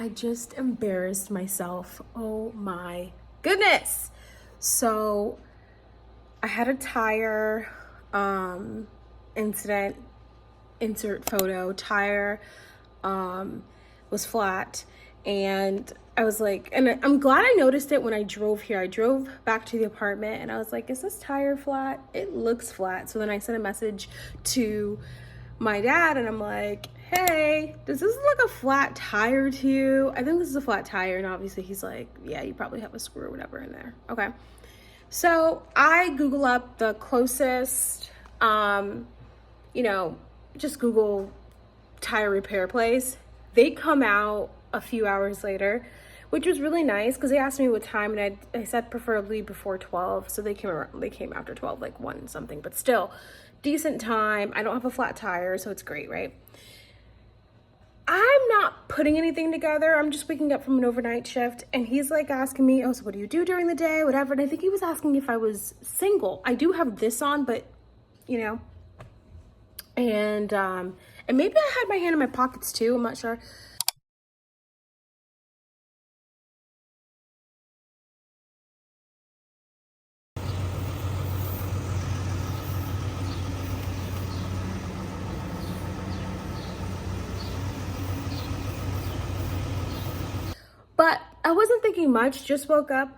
I just embarrassed myself. Oh my goodness. So I had a tire incident, insert photo, tire was flat, and I was like, and I'm glad I noticed it when I drove here. I drove back to the apartment and I was like, is this tire flat? It looks flat. So then I sent a message to my dad and I'm like, hey, does this look like a flat tire to you? I think this is a flat tire. And obviously he's like, yeah, you probably have a screw or whatever in there. Okay. So I Google up the closest, just Google tire repair place. They come out a few hours later, which was really nice because they asked me what time, and I said preferably before 12. So they came after 12, like 1 something, but still decent time. I don't have a flat tire, so it's great, right? I'm not putting anything together. I'm just waking up from an overnight shift, and he's like asking me, oh, so what do you do during the day, whatever. And I think he was asking if I was single. I do have this on, but and maybe I had my hand in my pockets too. I'm not sure. But I wasn't thinking much, just woke up,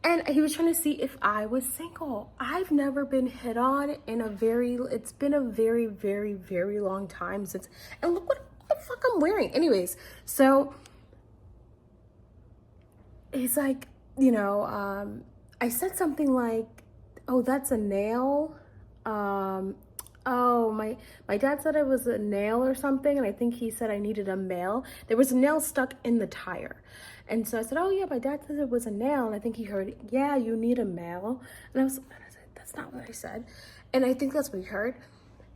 and he was trying to see if I was single. I've never been hit on it's been a very, very, very long time since, and look what the fuck I'm wearing. Anyways, so he's like, I said something like, oh, that's a nail. Oh, my dad said it was a nail or something, and I think he said I needed a nail. There was a nail stuck in the tire. And so I said, oh yeah, my dad said it was a nail, and I think he heard, yeah, you need a nail. And I said, that's not what I said. And I think that's what he heard.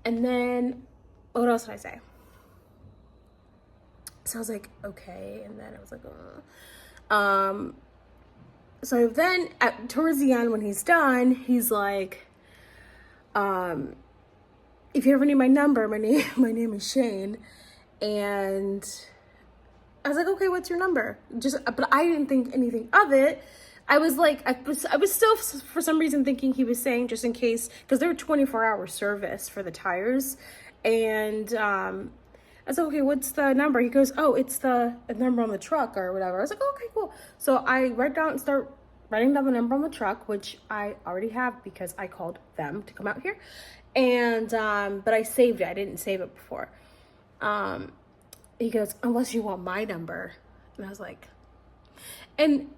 And then, what else did I say? So I was like, okay. And then I was like, so then towards the end, when he's done, he's like, if you ever need my number, my name is Shane. And I was like, okay, what's your number? But I didn't think anything of it. I was like, I was still for some reason thinking he was saying just in case, because they're 24-hour service for the tires. And I was like, okay, what's the number? He goes, oh, it's the number on the truck or whatever. I was like, okay, cool. So I start writing down the number on the truck, which I already have because I called them to come out here. And but I saved it. I didn't save it before. He goes, unless you want my number. And I was like, and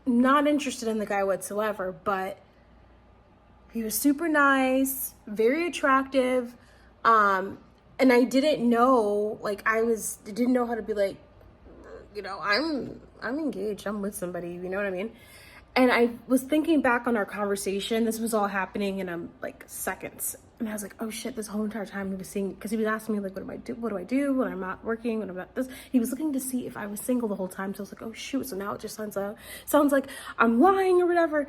not interested in the guy whatsoever, but he was super nice, very attractive. And I didn't know, didn't know how to be like, I'm engaged, I'm with somebody, you know what I mean? And I was thinking back on our conversation. This was all happening in seconds. And I was like, oh shit, this whole entire time he was seeing, because he was asking me like, what do I do when I'm not working, when I'm not this. He was looking to see if I was single the whole time. So I was like, oh shoot. So now it just sounds like I'm lying or whatever.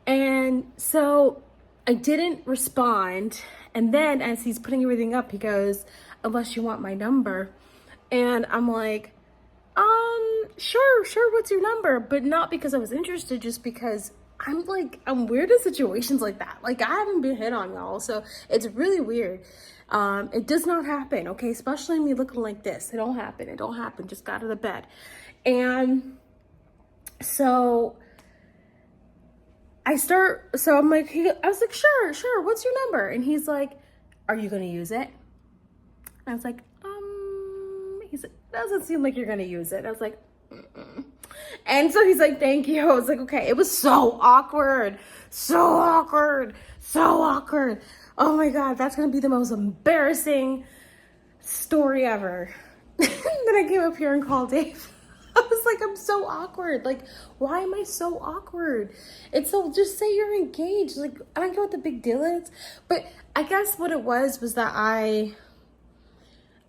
And so I didn't respond. And then as he's putting everything up, he goes, unless you want my number. And I'm like, sure, what's your number? But not because I was interested, just because I'm weird in situations like that. Like, I haven't been hit on, y'all, so it's really weird. It does not happen, okay? Especially me looking like this. It don't happen. Just got out of the bed. And so I'm like, I was like, sure, what's your number? And he's like, are you gonna use it? And I was like, he said, doesn't seem like you're gonna use it. I was like, mm-mm. And so he's like, thank you. I was like, okay. It was so awkward. Oh my God, that's gonna be the most embarrassing story ever. Then I came up here and called Dave. I was like, I'm so awkward. Like, why am I so awkward? It's so, just say you're engaged. Like, I don't know what the big deal is. But I guess what it was that I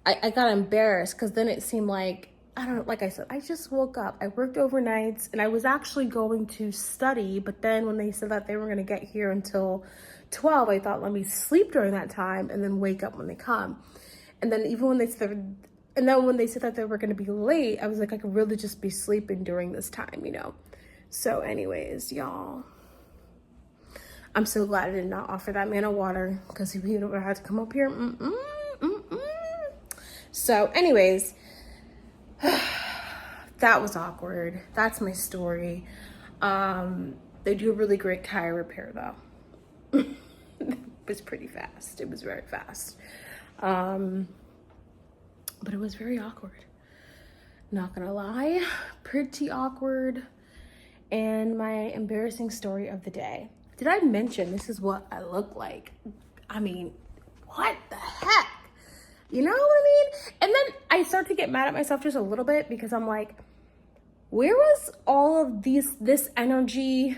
got embarrassed, because then it seemed like, I don't know, like I said, I just woke up. I worked overnights and I was actually going to study, but then when they said that they were going to get here until 12, I thought, let me sleep during that time and then wake up when they come. And then even when they said And then when they said that they were going to be late, I was like, I could really just be sleeping during this time, you know? So anyways, y'all, I'm so glad I did not offer that man a water because he would have had to come up here. So anyways, that was awkward. That's my story. They do a really great tire repair though. It was pretty fast. It was very fast. But it was very awkward. Not gonna lie, pretty awkward. And my embarrassing story of the day. Did I mention this is what I look like? I mean, what the heck? You know what I mean? And then I start to get mad at myself just a little bit because I'm like, where was all of this energy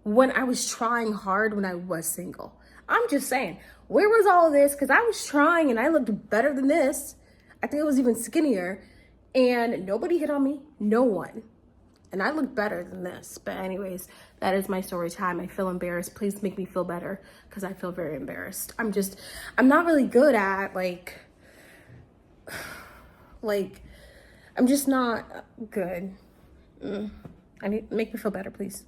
when I was trying hard when I was single? I'm just saying, where was all of this? Because I was trying and I looked better than this. I think I was even skinnier and nobody hit on me, no one. And I look better than this. But anyways, that is my story time. I feel embarrassed. Please make me feel better because I feel very embarrassed. I'm not really good at like, I'm just not good. Make me feel better, please.